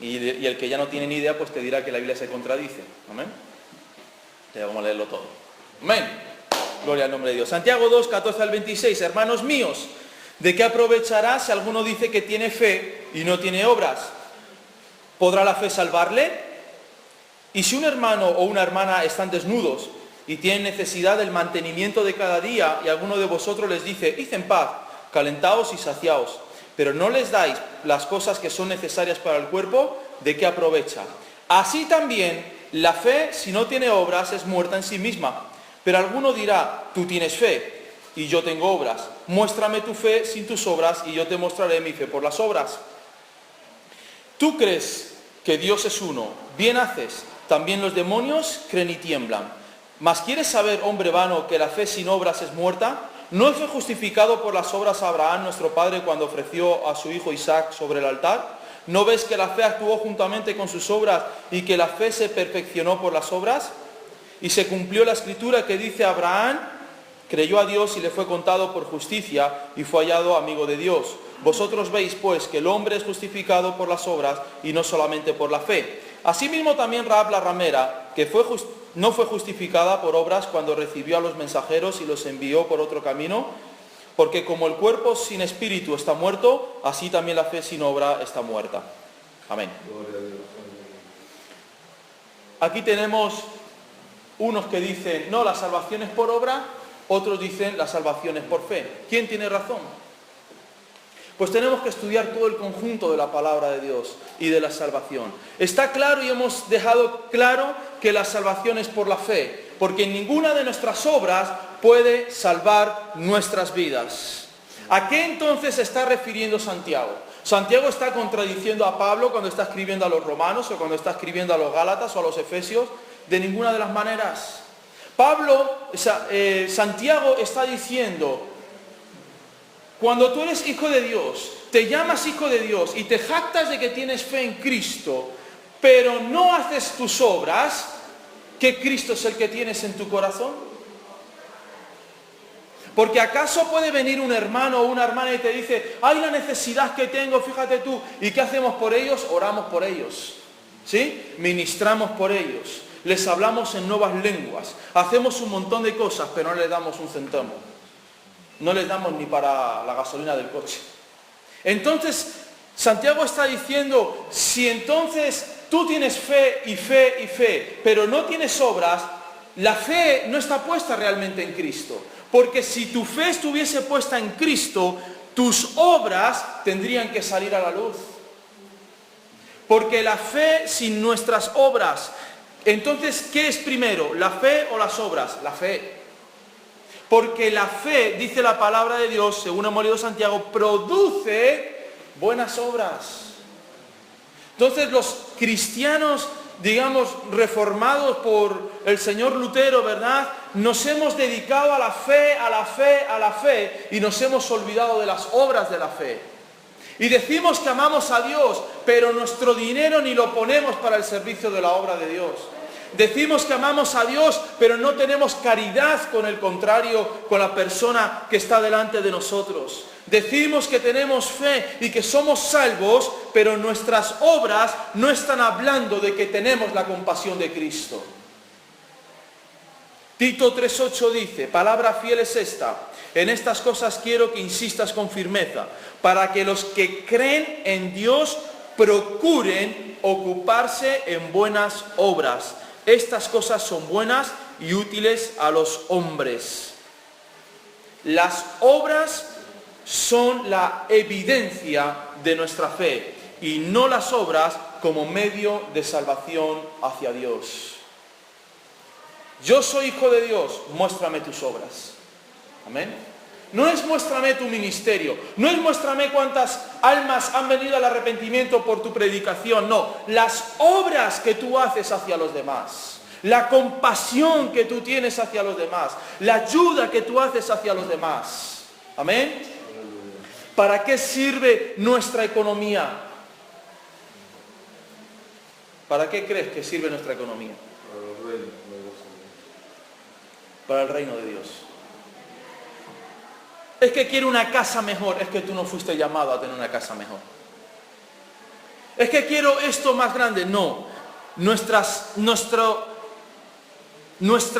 Y el que ya no tiene ni idea, pues te dirá que la Biblia se contradice. Amén. Vamos a leerlo todo. Amén. Gloria al nombre de Dios. Santiago 2, 14 al 26. Hermanos míos, ¿de qué aprovechará si alguno dice que tiene fe y no tiene obras? ¿Podrá la fe salvarle? Y si un hermano o una hermana están desnudos y tienen necesidad del mantenimiento de cada día, y alguno de vosotros les dice, id en paz, calentaos y saciaos, pero no les dais las cosas que son necesarias para el cuerpo, ¿de qué aprovecha? Así también la fe, si no tiene obras, es muerta en sí misma. Pero alguno dirá, tú tienes fe y yo tengo obras. Muéstrame tu fe sin tus obras y yo te mostraré mi fe por las obras. Tú crees que Dios es uno, bien haces. También los demonios creen y tiemblan. Mas ¿quieres saber, hombre vano, que la fe sin obras es muerta? ¿No fue justificado por las obras Abraham, nuestro padre, cuando ofreció a su hijo Isaac sobre el altar? ¿No ves que la fe actuó juntamente con sus obras y que la fe se perfeccionó por las obras? Y se cumplió la escritura que dice: Abraham creyó a Dios y le fue contado por justicia y fue hallado amigo de Dios. Vosotros veis pues que el hombre es justificado por las obras y no solamente por la fe. Asimismo también Rahab la ramera, que no fue justificada por obras cuando recibió a los mensajeros y los envió por otro camino, porque como el cuerpo sin espíritu está muerto, así también la fe sin obra está muerta. Amén. Aquí tenemos unos que dicen, no, la salvación es por obra, otros dicen, la salvación es por fe. ¿Quién tiene razón? Pues tenemos que estudiar todo el conjunto de la palabra de Dios y de la salvación. Está claro y hemos dejado claro que la salvación es por la fe, porque ninguna de nuestras obras puede salvar nuestras vidas. ¿A qué entonces se está refiriendo Santiago? Santiago está contradiciendo a Pablo cuando está escribiendo a los romanos o cuando está escribiendo a los gálatas o a los efesios. De ninguna de las maneras. Santiago está diciendo, cuando tú eres hijo de Dios, te llamas hijo de Dios y te jactas de que tienes fe en Cristo, pero no haces tus obras, ¿qué Cristo es el que tienes en tu corazón? Porque ¿acaso puede venir un hermano o una hermana y te dice, hay la necesidad que tengo, fíjate tú, ¿y qué hacemos por ellos? Oramos por ellos, ¿sí? Ministramos por ellos, les hablamos en nuevas lenguas, hacemos un montón de cosas, pero no les damos un centavo. No les damos ni para la gasolina del coche. Entonces, Santiago está diciendo, si entonces tú tienes fe y fe y fe, pero no tienes obras, la fe no está puesta realmente en Cristo. Porque si tu fe estuviese puesta en Cristo, tus obras tendrían que salir a la luz. Porque la fe sin nuestras obras, entonces, ¿qué es primero? ¿La fe o las obras? La fe. Porque la fe, dice la palabra de Dios, según hemos leído Santiago, produce buenas obras. Entonces los cristianos, digamos, reformados por el señor Lutero, ¿verdad? Nos hemos dedicado a la fe, a la fe, a la fe, y nos hemos olvidado de las obras de la fe. Y decimos que amamos a Dios, pero nuestro dinero ni lo ponemos para el servicio de la obra de Dios. Decimos que amamos a Dios, pero no tenemos caridad con el contrario, con la persona que está delante de nosotros. Decimos que tenemos fe y que somos salvos, pero nuestras obras no están hablando de que tenemos la compasión de Cristo. Tito 3:8 dice, palabra fiel es esta, en estas cosas quiero que insistas con firmeza, para que los que creen en Dios procuren ocuparse en buenas obras. Estas cosas son buenas y útiles a los hombres. Las obras son la evidencia de nuestra fe y no las obras como medio de salvación hacia Dios. Yo soy hijo de Dios, muéstrame tus obras. Amén. No es muéstrame tu ministerio, no es muéstrame cuántas almas han venido al arrepentimiento por tu predicación, no. Las obras que tú haces hacia los demás, la compasión que tú tienes hacia los demás, la ayuda que tú haces hacia los demás. Amén. ¿Para qué sirve nuestra economía? ¿Para qué crees que sirve nuestra economía? Para el reino de Dios. Es que quiero una casa mejor. Es que tú no fuiste llamado a tener una casa mejor. Es que quiero esto más grande. No. Nuestra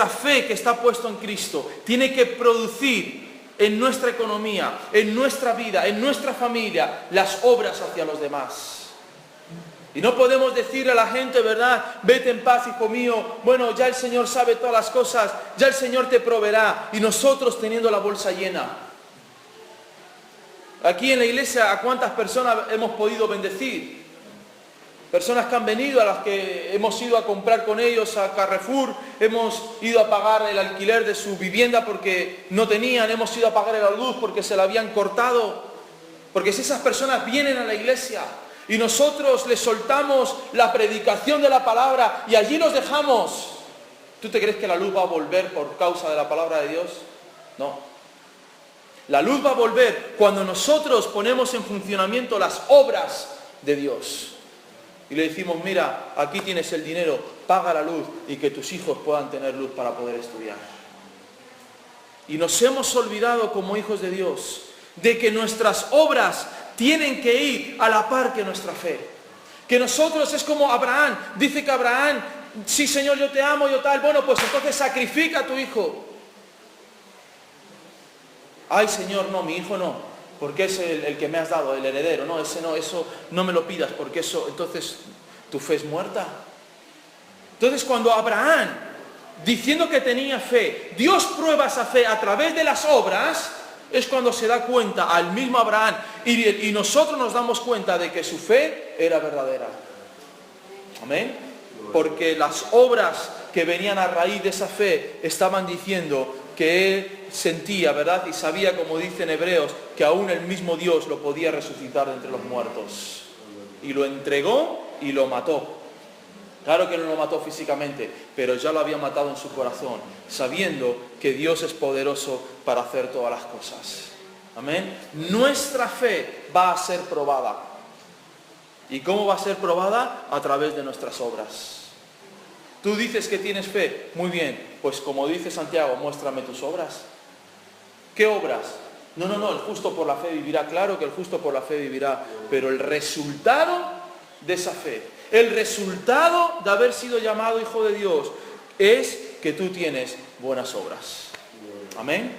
fe que está puesta en Cristo tiene que producir en nuestra economía, en nuestra vida, en nuestra familia, las obras hacia los demás. Y no podemos decirle a la gente, ¿verdad? Vete en paz, hijo mío. Bueno, ya el Señor sabe todas las cosas. Ya el Señor te proveerá. Y nosotros teniendo la bolsa llena. Aquí en la iglesia, ¿a cuántas personas hemos podido bendecir? Personas que han venido, a las que hemos ido a comprar con ellos a Carrefour, hemos ido a pagar el alquiler de su vivienda porque no tenían, hemos ido a pagar la luz porque se la habían cortado. Porque si esas personas vienen a la iglesia y nosotros les soltamos la predicación de la palabra y allí los dejamos, ¿tú te crees que la luz va a volver por causa de la palabra de Dios? No. La luz va a volver cuando nosotros ponemos en funcionamiento las obras de Dios. Y le decimos, mira, aquí tienes el dinero, paga la luz y que tus hijos puedan tener luz para poder estudiar. Y nos hemos olvidado como hijos de Dios de que nuestras obras tienen que ir a la par que nuestra fe. Que nosotros es como Abraham, dice que Abraham, sí Señor, yo te amo, yo tal, bueno, pues entonces sacrifica a tu hijo. Ay Señor, no, mi hijo no, porque es el que me has dado, el heredero, no, ese no, eso no me lo pidas, porque eso, entonces, tu fe es muerta. Entonces cuando Abraham, diciendo que tenía fe, Dios prueba esa fe a través de las obras, es cuando se da cuenta al mismo Abraham y nosotros nos damos cuenta de que su fe era verdadera. Amén. Porque las obras que venían a raíz de esa fe estaban diciendo que él sentía, ¿verdad? Y sabía, como dicen Hebreos, que aún el mismo Dios lo podía resucitar de entre los muertos. Y lo entregó y lo mató. Claro que no lo mató físicamente, pero ya lo había matado en su corazón, sabiendo que Dios es poderoso para hacer todas las cosas. Amén. Nuestra fe va a ser probada. ¿Y cómo va a ser probada? A través de nuestras obras. Tú dices que tienes fe, muy bien, pues como dice Santiago, muéstrame tus obras. ¿Qué obras? No, el justo por la fe vivirá. Claro que el justo por la fe vivirá, pero el resultado de esa fe, el resultado de haber sido llamado hijo de Dios, es que tú tienes buenas obras. Amén.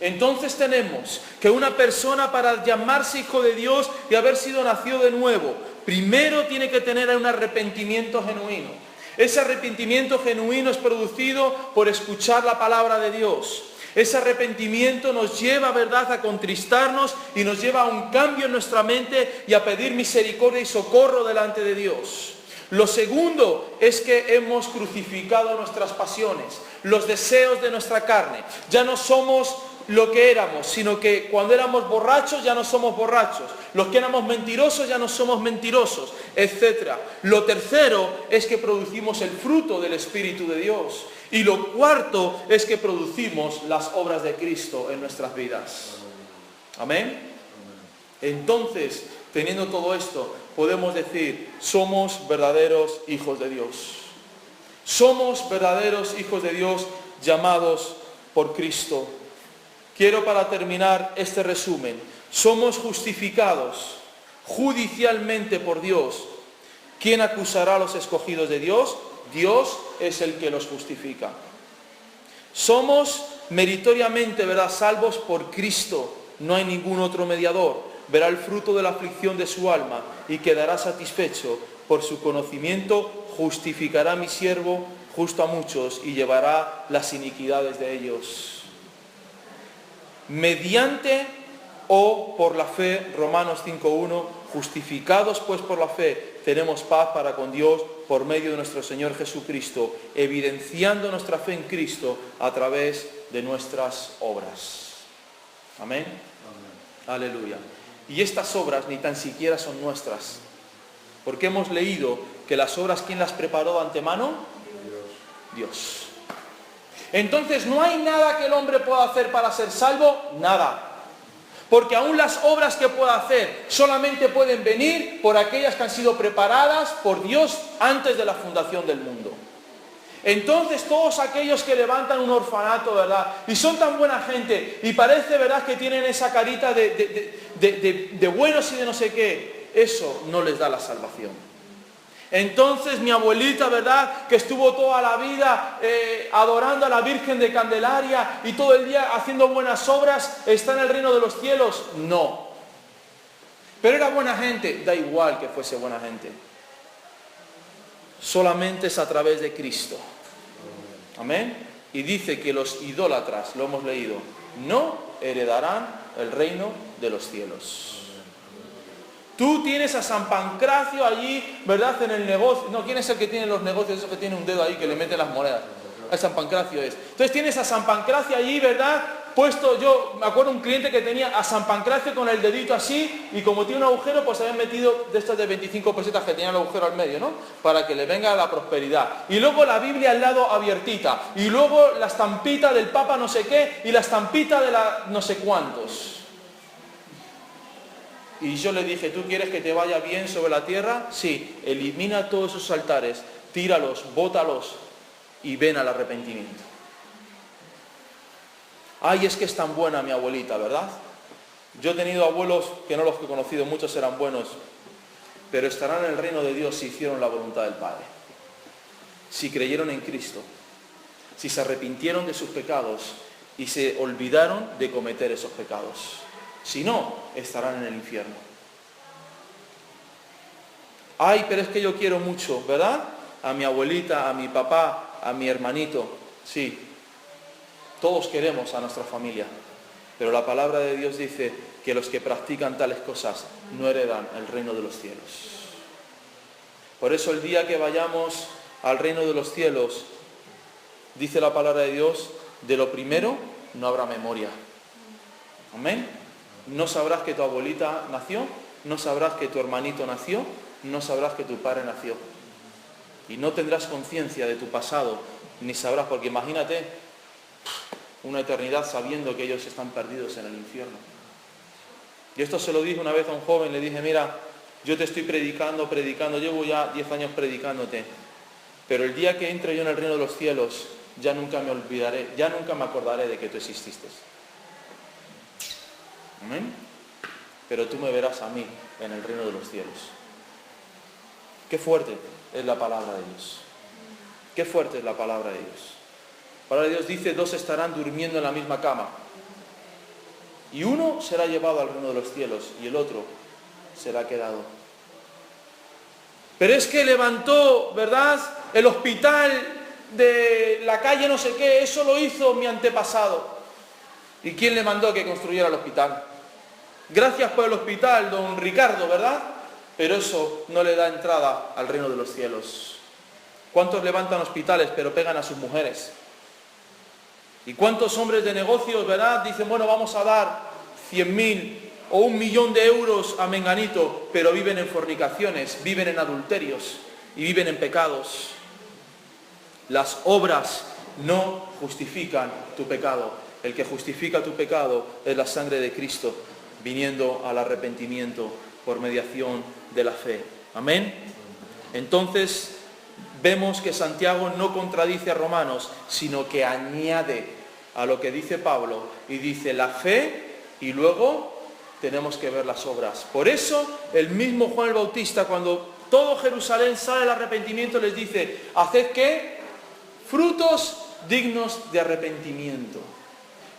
Entonces tenemos que una persona, para llamarse hijo de Dios y haber sido nacido de nuevo, primero tiene que tener un arrepentimiento genuino. Ese arrepentimiento genuino es producido por escuchar la palabra de Dios. Ese arrepentimiento nos lleva, ¿verdad?, a contristarnos y nos lleva a un cambio en nuestra mente y a pedir misericordia y socorro delante de Dios. Lo segundo es que hemos crucificado nuestras pasiones, los deseos de nuestra carne. Ya no somos lo que éramos, sino que cuando éramos borrachos ya no somos borrachos. Los que éramos mentirosos ya no somos mentirosos, etc. Lo tercero es que producimos el fruto del Espíritu de Dios. Y lo cuarto es que producimos las obras de Cristo en nuestras vidas. Amén. Entonces, teniendo todo esto, podemos decir, somos verdaderos hijos de Dios. Somos verdaderos hijos de Dios llamados por Cristo. Quiero, para terminar este resumen, somos justificados judicialmente por Dios. ¿Quién acusará a los escogidos de Dios? Dios es el que los justifica. Somos meritoriamente, ¿verdad?, salvos por Cristo. No hay ningún otro mediador. Verá el fruto de la aflicción de su alma y quedará satisfecho. Por su conocimiento justificará a mi siervo justo a muchos y llevará las iniquidades de ellos. Mediante o por la fe, Romanos 5:1, justificados pues por la fe, tenemos paz para con Dios por medio de nuestro Señor Jesucristo, evidenciando nuestra fe en Cristo a través de nuestras obras. Amén. Aleluya. Y estas obras ni tan siquiera son nuestras, porque hemos leído que las obras, ¿quién las preparó de antemano? Dios. Entonces no hay nada que el hombre pueda hacer para ser salvo, nada. Porque aún las obras que pueda hacer solamente pueden venir por aquellas que han sido preparadas por Dios antes de la fundación del mundo. Entonces todos aquellos que levantan un orfanato, ¿verdad?, y son tan buena gente y parece, ¿verdad?, que tienen esa carita de buenos y de no sé qué, eso no les da la salvación. Entonces mi abuelita, ¿verdad?, que estuvo toda la vida adorando a la Virgen de Candelaria y todo el día haciendo buenas obras, ¿está en el reino de los cielos? No. Pero era buena gente, da igual que fuese buena gente. Solamente es a través de Cristo. Amén. Y dice que los idólatras, lo hemos leído, no heredarán el reino de los cielos. Tú tienes a San Pancracio allí, ¿verdad?, en el negocio. No, ¿quién es el que tiene los negocios? Eso que tiene un dedo ahí que le mete las monedas. A San Pancracio es. Entonces tienes a San Pancracio allí, ¿verdad?, puesto, yo me acuerdo un cliente que tenía a San Pancracio con el dedito así, y como tiene un agujero, pues habían metido de estas de 25 pesetas que tenían el agujero al medio, ¿no? Para que le venga la prosperidad. Y luego la Biblia al lado abiertita, y luego la estampita del Papa no sé qué, y la estampita de la no sé cuántos. Y yo le dije, ¿tú quieres que te vaya bien sobre la tierra? Sí, elimina todos esos altares, tíralos, bótalos y ven al arrepentimiento. Ay, es que es tan buena mi abuelita, ¿verdad? Yo he tenido abuelos que no los he conocido, muchos eran buenos, pero estarán en el reino de Dios si hicieron la voluntad del Padre, si creyeron en Cristo, si se arrepintieron de sus pecados y se olvidaron de cometer esos pecados. Si no, estarán en el infierno. Ay, pero es que yo quiero mucho, ¿verdad? A mi abuelita, a mi papá, a mi hermanito. Sí, todos queremos a nuestra familia. Pero la palabra de Dios dice que los que practican tales cosas no heredan el reino de los cielos. Por eso el día que vayamos al reino de los cielos, dice la palabra de Dios, de lo primero no habrá memoria. Amén. No sabrás que tu abuelita nació, no sabrás que tu hermanito nació, no sabrás que tu padre nació. Y no tendrás conciencia de tu pasado, ni sabrás, porque imagínate una eternidad sabiendo que ellos están perdidos en el infierno. Y esto se lo dije una vez a un joven, le dije, mira, yo te estoy predicando, llevo ya 10 años predicándote, pero el día que entre yo en el reino de los cielos, ya nunca me olvidaré, ya nunca me acordaré de que tú exististe. Amén. Pero tú me verás a mí en el reino de los cielos. Qué fuerte es la palabra de Dios. Qué fuerte es la palabra de Dios. La palabra de Dios dice, 2 estarán durmiendo en la misma cama. Y uno será llevado al reino de los cielos y el otro será quedado. Pero es que levantó, ¿verdad?, el hospital de la calle no sé qué, eso lo hizo mi antepasado. ¿Y quién le mandó que construyera el hospital? Gracias por el hospital, don Ricardo, ¿verdad? Pero eso no le da entrada al reino de los cielos. ¿Cuántos levantan hospitales pero pegan a sus mujeres? ¿Y cuántos hombres de negocios, verdad, dicen, bueno, vamos a dar 100.000 o 1 millón de euros a menganito, pero viven en fornicaciones, viven en adulterios y viven en pecados? Las obras no justifican tu pecado. El que justifica tu pecado es la sangre de Cristo, viniendo al arrepentimiento por mediación de la fe. Amén. Entonces vemos que Santiago no contradice a Romanos, sino que añade a lo que dice Pablo y dice la fe y luego tenemos que ver las obras. Por eso el mismo Juan el Bautista, cuando todo Jerusalén sale al arrepentimiento, les dice, haced ¿qué? Frutos dignos de arrepentimiento.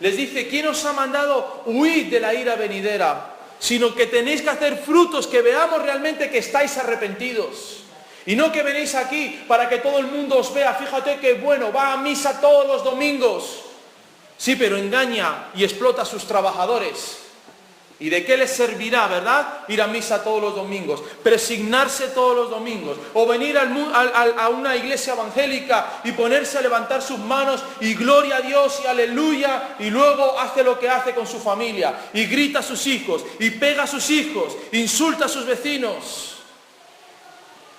Les dice, ¿quién os ha mandado huir de la ira venidera? Sino que tenéis que hacer frutos, que veamos realmente que estáis arrepentidos. Y no que venéis aquí para que todo el mundo os vea. Fíjate que bueno, va a misa todos los domingos. Sí, pero engaña y explota a sus trabajadores. ¿Y de qué les servirá, verdad? Ir a misa todos los domingos, presignarse todos los domingos, o venir a una iglesia evangélica y ponerse a levantar sus manos y gloria a Dios y aleluya, y luego hace lo que hace con su familia, y grita a sus hijos, y pega a sus hijos, insulta a sus vecinos.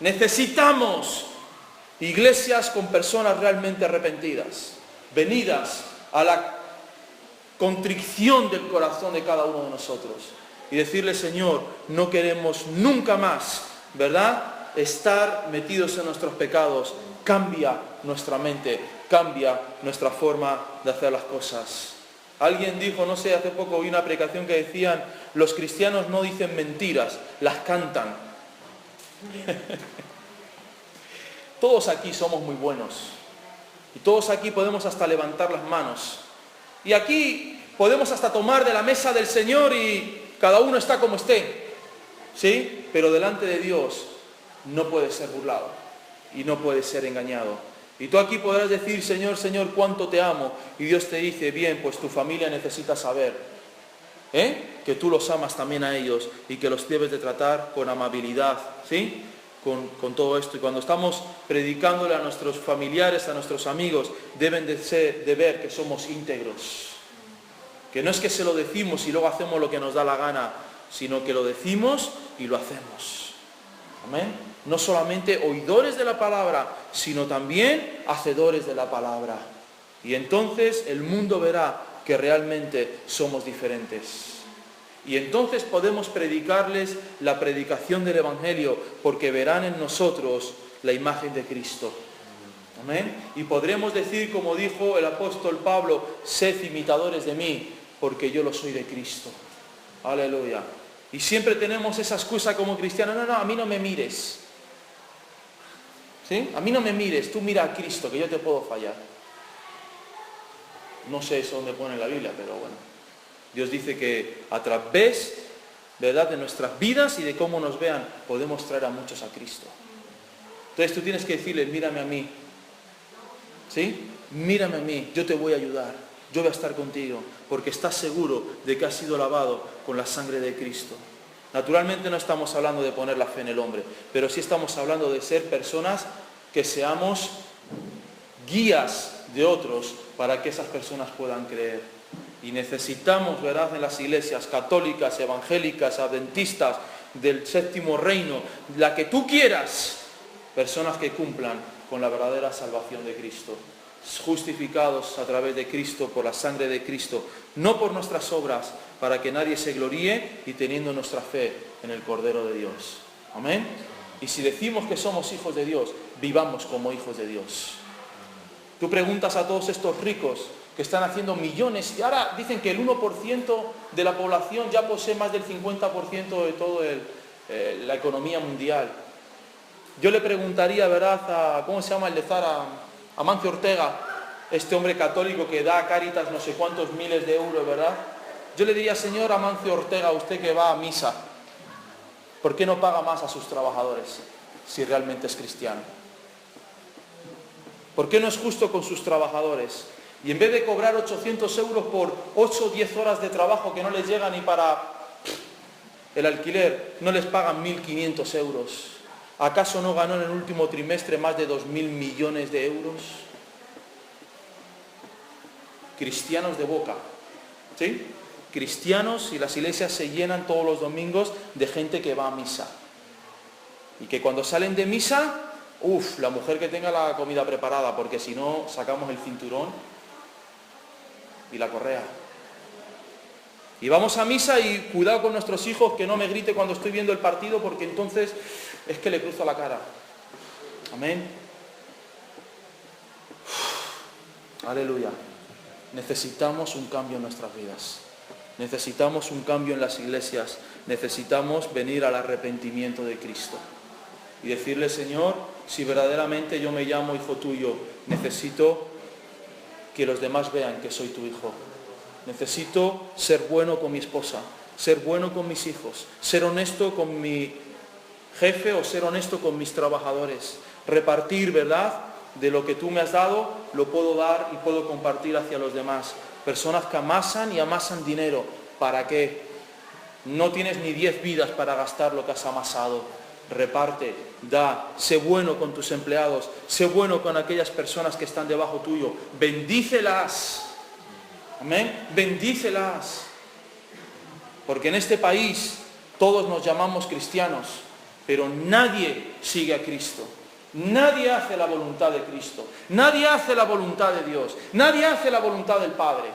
Necesitamos iglesias con personas realmente arrepentidas, venidas a la contrición del corazón de cada uno de nosotros y decirle, Señor, no queremos nunca más, ¿verdad?, estar metidos en nuestros pecados. Cambia nuestra mente, cambia nuestra forma de hacer las cosas. Alguien dijo, no sé, hace poco vi una predicación que decían, los cristianos no dicen mentiras, las cantan. Todos aquí somos muy buenos y todos aquí podemos hasta levantar las manos. Y aquí podemos hasta tomar de la mesa del Señor y cada uno está como esté, ¿sí? Pero delante de Dios no puede ser burlado y no puede ser engañado. Y tú aquí podrás decir, Señor, Señor, cuánto te amo. Y Dios te dice, bien, pues tu familia necesita saber, que tú los amas también a ellos y que los debes de tratar con amabilidad, ¿sí? Con todo esto. Y cuando estamos predicándole a nuestros familiares, a nuestros amigos, deben de ver que somos íntegros. Que no es que se lo decimos y luego hacemos lo que nos da la gana, sino que lo decimos y lo hacemos. Amén. No solamente oidores de la palabra, sino también hacedores de la palabra. Y entonces el mundo verá que realmente somos diferentes. Y entonces podemos predicarles la predicación del Evangelio, porque verán en nosotros la imagen de Cristo. Amén. Y podremos decir, como dijo el apóstol Pablo, sed imitadores de mí, porque yo lo soy de Cristo. Aleluya. Y siempre tenemos esa excusa como cristianos, no, a mí no me mires. ¿Sí? A mí no me mires, tú mira a Cristo, que yo te puedo fallar. No sé eso dónde pone la Biblia, pero bueno. Dios dice que a través, ¿verdad?, de nuestras vidas y de cómo nos vean, podemos traer a muchos a Cristo. Entonces tú tienes que decirle, mírame a mí. ¿Sí? Mírame a mí, yo te voy a ayudar. Yo voy a estar contigo, porque estás seguro de que has sido lavado con la sangre de Cristo. Naturalmente no estamos hablando de poner la fe en el hombre, pero sí estamos hablando de ser personas que seamos guías de otros para que esas personas puedan creer. Y necesitamos, ¿verdad?, en las iglesias católicas, evangélicas, adventistas, del séptimo reino, la que tú quieras, personas que cumplan con la verdadera salvación de Cristo, justificados a través de Cristo, por la sangre de Cristo, no por nuestras obras, para que nadie se gloríe, y teniendo nuestra fe en el Cordero de Dios. Amén. Y si decimos que somos hijos de Dios, vivamos como hijos de Dios. Tú preguntas a todos estos ricos que están haciendo millones, y ahora dicen que el 1% de la población ya posee más del 50% de toda la economía mundial. Yo le preguntaría, ¿verdad?, ¿cómo se llama el de Zara? Amancio Ortega, este hombre católico que da a Cáritas no sé cuántos miles de euros, ¿verdad? Yo le diría, señor Amancio Ortega, usted que va a misa, ¿por qué no paga más a sus trabajadores si realmente es cristiano? ¿Por qué no es justo con sus trabajadores? Y en vez de cobrar 800 euros por 8 o 10 horas de trabajo que no les llega ni para el alquiler, no les pagan 1.500 euros. ¿Acaso no ganó en el último trimestre más de 2.000 millones de euros? Cristianos de boca, ¿sí? Cristianos, y las iglesias se llenan todos los domingos de gente que va a misa. Y que cuando salen de misa, la mujer que tenga la comida preparada, porque si no sacamos el cinturón y la correa. Y vamos a misa y cuidado con nuestros hijos, que no me grite cuando estoy viendo el partido, porque entonces es que le cruzo la cara. Amén. Aleluya. Necesitamos un cambio en nuestras vidas. Necesitamos un cambio en las iglesias. Necesitamos venir al arrepentimiento de Cristo. Y decirle, Señor, si verdaderamente yo me llamo hijo tuyo, necesito que los demás vean que soy tu hijo. Necesito ser bueno con mi esposa, ser bueno con mis hijos, ser honesto con mi jefe o ser honesto con mis trabajadores. Repartir, ¿verdad?, de lo que tú me has dado, lo puedo dar y puedo compartir hacia los demás. Personas que amasan y amasan dinero. ¿Para qué? No tienes ni 10 vidas para gastar lo que has amasado. Reparte, da, sé bueno con tus empleados, sé bueno con aquellas personas que están debajo tuyo. Bendícelas. Amén. Bendícelas. Porque en este país todos nos llamamos cristianos, pero nadie sigue a Cristo. Nadie hace la voluntad de Cristo. Nadie hace la voluntad de Dios. Nadie hace la voluntad del Padre.